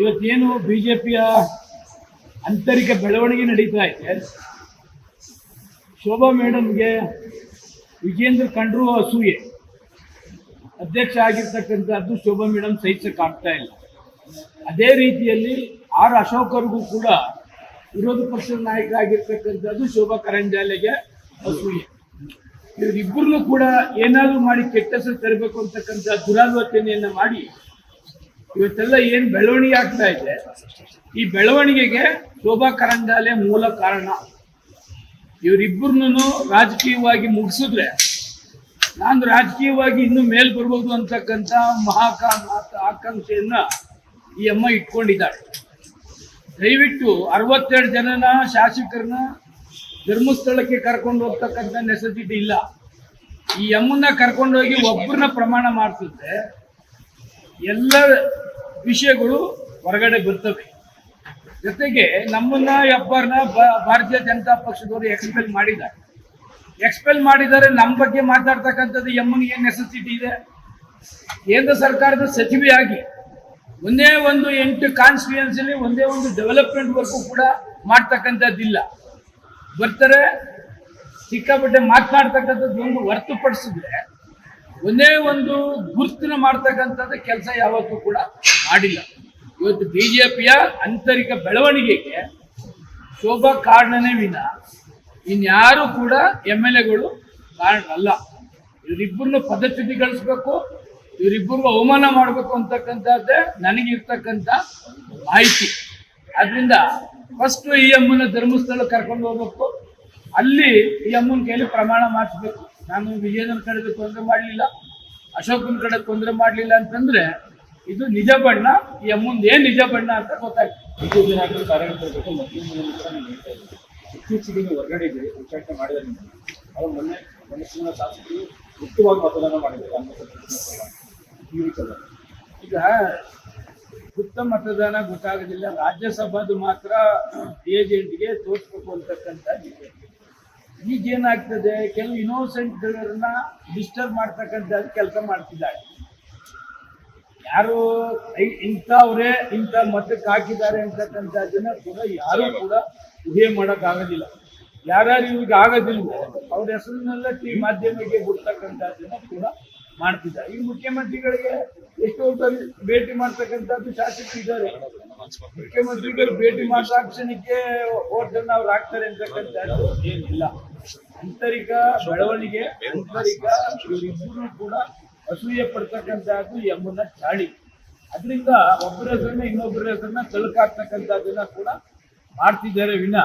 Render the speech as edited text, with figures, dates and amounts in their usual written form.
ಇವತ್ತೇನು ಬಿಜೆಪಿಯ ಆಂತರಿಕ ಬೆಳವಣಿಗೆ ನಡೀತಾ ಇದೆ. ಶೋಭಾ ಮೇಡಮ್ಗೆ ವಿಜೇಂದ್ರ ಕಂಡ್ರು ಅಸೂಯೆ, ಅಧ್ಯಕ್ಷ ಆಗಿರ್ತಕ್ಕಂಥದ್ದು ಶೋಭಾ ಮೇಡಮ್ ಸಹಿಸಕ್ಕಾಗ್ತಾ ಇಲ್ಲ. ಅದೇ ರೀತಿಯಲ್ಲಿ ಆರ್ ಅಶೋಕರ್ಗೂ ಕೂಡ ವಿರೋಧ ಪಕ್ಷದ ನಾಯಕ ಆಗಿರ್ತಕ್ಕಂಥದ್ದು ಶೋಭಾ ಕರಂದ್ಲಾಜೆಗೆ ಅಸೂಯೆ. ಇವರಿಬ್ಬರನ್ನು ಕೂಡ ಏನಾದರೂ ಮಾಡಿ ಕೆಟ್ಟ ಹೆಸರು ತರಬೇಕು ಅಂತಕ್ಕಂಥ ದುರಾಲೋಚನೆಯನ್ನು ಮಾಡಿ ಇವತ್ತೆಲ್ಲ ಏನು ಬೆಳವಣಿಗೆ ಆಗ್ತಾ ಇದೆ, ಈ ಬೆಳವಣಿಗೆಗೆ ಶೋಭಾ ಕರಂದ್ಲಾಜೆ ಮೂಲ ಕಾರಣ. ಇವರಿಬ್ಬರನ್ನು ರಾಜಕೀಯವಾಗಿ ಮುಗಿಸಿದ್ರೆ ನಾನು ರಾಜಕೀಯವಾಗಿ ಇನ್ನೂ ಮೇಲ್ ಬರ್ಬೋದು ಅಂತಕ್ಕಂಥ ಆಕಾಂಕ್ಷೆಯನ್ನ ಈ ಅಮ್ಮ ಇಟ್ಕೊಂಡಿದ್ದಾರೆ. ದಯವಿಟ್ಟು 62 ಜನನ ಶಾಸಕರನ್ನ ಧರ್ಮಸ್ಥಳಕ್ಕೆ ಕರ್ಕೊಂಡು ಹೋಗ್ತಕ್ಕಂಥ ನೆಸೆಸಿಟಿ ಇಲ್ಲ. ಈ ಅಮ್ಮನ್ನ ಕರ್ಕೊಂಡೋಗಿ ಒಬ್ಬರನ್ನ ಪ್ರಮಾಣ ಮಾಡಿಸಿದ್ರೆ ಎಲ್ಲ ವಿಷಯಗಳು ಹೊರಗಡೆ ಬರ್ತವೆ. ಜೊತೆಗೆ ನಮ್ಮನ್ನ ಒಬ್ಬರನ್ನ ಭಾರತೀಯ ಜನತಾ ಪಕ್ಷದವರು ಎಕ್ಸ್ಪೆಲ್ ಮಾಡಿದ್ದಾರೆ. ನಮ್ಮ ಬಗ್ಗೆ ಮಾತಾಡ್ತಕ್ಕಂಥದ್ದು ಎಮ್ಮನಿಗೆ ಏನು ನೆಸೆಸಿಟಿ ಇದೆ? ಕೇಂದ್ರ ಸರ್ಕಾರದ ಸಚಿವೆಯಾಗಿ ಒಂದೇ ಒಂದು 8 ಕಾನ್ಸ್ಟಿಟ್ಯೂಯನ್ಸಿಲಿ ಒಂದೇ ಒಂದು ಡೆವಲಪ್ಮೆಂಟ್ ವರ್ಕು ಕೂಡ ಮಾಡ್ತಕ್ಕಂಥದ್ದಿಲ್ಲ. ಬರ್ತಾರೆ ಸಿಕ್ಕಾಪಟ್ಟೆ ಮಾತನಾಡ್ತಕ್ಕಂಥದ್ದು ಒಂದು ಹೊರತುಪಡಿಸಿದ್ರೆ ಒಂದೇ ಒಂದು ಗುರುತಿನ ಮಾಡ್ತಕ್ಕಂಥದ್ದು ಕೆಲಸ ಯಾವತ್ತೂ ಕೂಡ ಮಾಡಿಲ್ಲ. ಇವತ್ತು ಬಿಜೆಪಿಯ ಆಂತರಿಕ ಬೆಳವಣಿಗೆಗೆ ಶೋಭಾ ಕಾರಣನೇ ವಿನ ಇನ್ಯಾರು ಕೂಡ MLAಗಳು ಕಾರಣಲ್ಲ. ಇವರಿಬ್ಬರನ್ನು ಪದಚ್ಯುತಿಗೊಳಿಸ್ಬೇಕು, ಇವರಿಬ್ಬರಿಗೂ ಅವಮಾನ ಮಾಡಬೇಕು ಅಂತಕ್ಕಂಥದ್ದೇ ನನಗಿರ್ತಕ್ಕಂಥ ಮಾಹಿತಿ. ಅದರಿಂದ ಫಸ್ಟ್ ಈ ಅಮ್ಮನ ಧರ್ಮಸ್ಥಳ ಕರ್ಕೊಂಡು ಹೋಗ್ಬೇಕು, ಅಲ್ಲಿ ಈ ಅಮ್ಮನ ಕೈಲಿ ಪ್ರಮಾಣ ಮಾಡಿಸ್ಬೇಕು. ನಾನು ವಿಜೇಂದ್ರ ಕಡೆಗೆ ತೊಂದರೆ ಮಾಡಲಿಲ್ಲ, ಅಶೋಕನ ಕಡೆ ತೊಂದರೆ ಮಾಡಲಿಲ್ಲ ಅಂತಂದ್ರೆ ಇದು ನಿಜ ಬಣ್ಣ. ಈ ಅಮ್ಮಂದು ಏನು ನಿಜ ಬಣ್ಣ ಅಂತ ಗೊತ್ತಾಗ್ತದೆ. ಕಾರ್ಯಕರ್ತರು ಇತ್ತೀಚೆಗೆ ಹೊರಗಡೆ ಇದ್ದೀರಿ, ಉಚ್ಚಾಟನೆ ಮಾಡಿದರೆ ಅವರು ಮೊನ್ನೆ ಶಾಸಕರು ಮುಕ್ತವಾಗಿ ಮತದಾನ ಮಾಡಿದ್ದಾರೆ. ಈಗ ಗುಪ್ತ ಮತದಾನ ಗೊತ್ತಾಗೋದಿಲ್ಲ, ರಾಜ್ಯಸಭಾದು ಮಾತ್ರ ಏಜೆಂಟ್ಗೆ ತೋರಿಸ್ಬೇಕು ಅಂತಕ್ಕಂಥ ಈಗೇನಾಗ್ತದೆ, ಕೆಲವು ಇನ್ನೋಸೆಂಟ್ಗಳನ್ನ ಡಿಸ್ಟರ್ಬ್ ಮಾಡ್ತಕ್ಕಂಥದ್ದು ಕೆಲಸ ಮಾಡ್ತಿದ್ದಾರೆ. ಯಾರು ಇಂಥವ್ರೇ ಇಂಥ ಮತಕ್ಕೆ ಹಾಕಿದ್ದಾರೆ ಅಂತಕ್ಕಂಥದ್ದನ್ನ ಕೂಡ ಯಾರು ಕೂಡ ಊಹೆ ಮಾಡೋಕ್ಕಾಗೋದಿಲ್ಲ. ಯಾರ್ಯಾರು ಇವ್ರಿಗೆ ಆಗೋದಿಲ್ವೋ ಅವ್ರ ಹೆಸರಿನೆಲ್ಲ ಮಾಧ್ಯಮಕ್ಕೆ ಬಿಡ್ತಕ್ಕಂಥದ್ದನ್ನ ಕೂಡ ಮಾಡ್ತಿದ್ದಾರೆ. ಈ ಮುಖ್ಯಮಂತ್ರಿಗಳಿಗೆ ಎಷ್ಟೋ ಸರಿ ಭೇಟಿ ಮಾಡ್ತಕ್ಕಂಥದ್ದು ಶಾಸಕರಿದ್ದಾರೆ. ಮುಖ್ಯಮಂತ್ರಿಗಳು ಭೇಟಿ ಮಾಡಿದಾಕ್ಷಣಕ್ಕೆ ಓಟನ್ನು ಅವ್ರು ಹಾಕ್ತಾರೆ ಅಂತಕ್ಕಂಥದ್ದು ಏನಿಲ್ಲ. ಆಂತರಿಕ ಬೆಳವಣಿಗೆ, ಆಂತರಿಕ ಇವರಿಬ್ಬರು ಕೂಡ ಅಸೂಯೆ ಪಡ್ತಕ್ಕಂಥದ್ದು ಎಂಬುದನ್ನ ಚಾಳಿ. ಅದರಿಂದ ಒಬ್ಬರ ಹೆಸರನ್ನ ಇನ್ನೊಬ್ಬರ ಹೆಸರನ್ನ ತಳುಕಾಗ್ತಕ್ಕಂಥದ್ದನ್ನ ಕೂಡ ಮಾಡ್ತಿದ್ದಾರೆ ವಿನ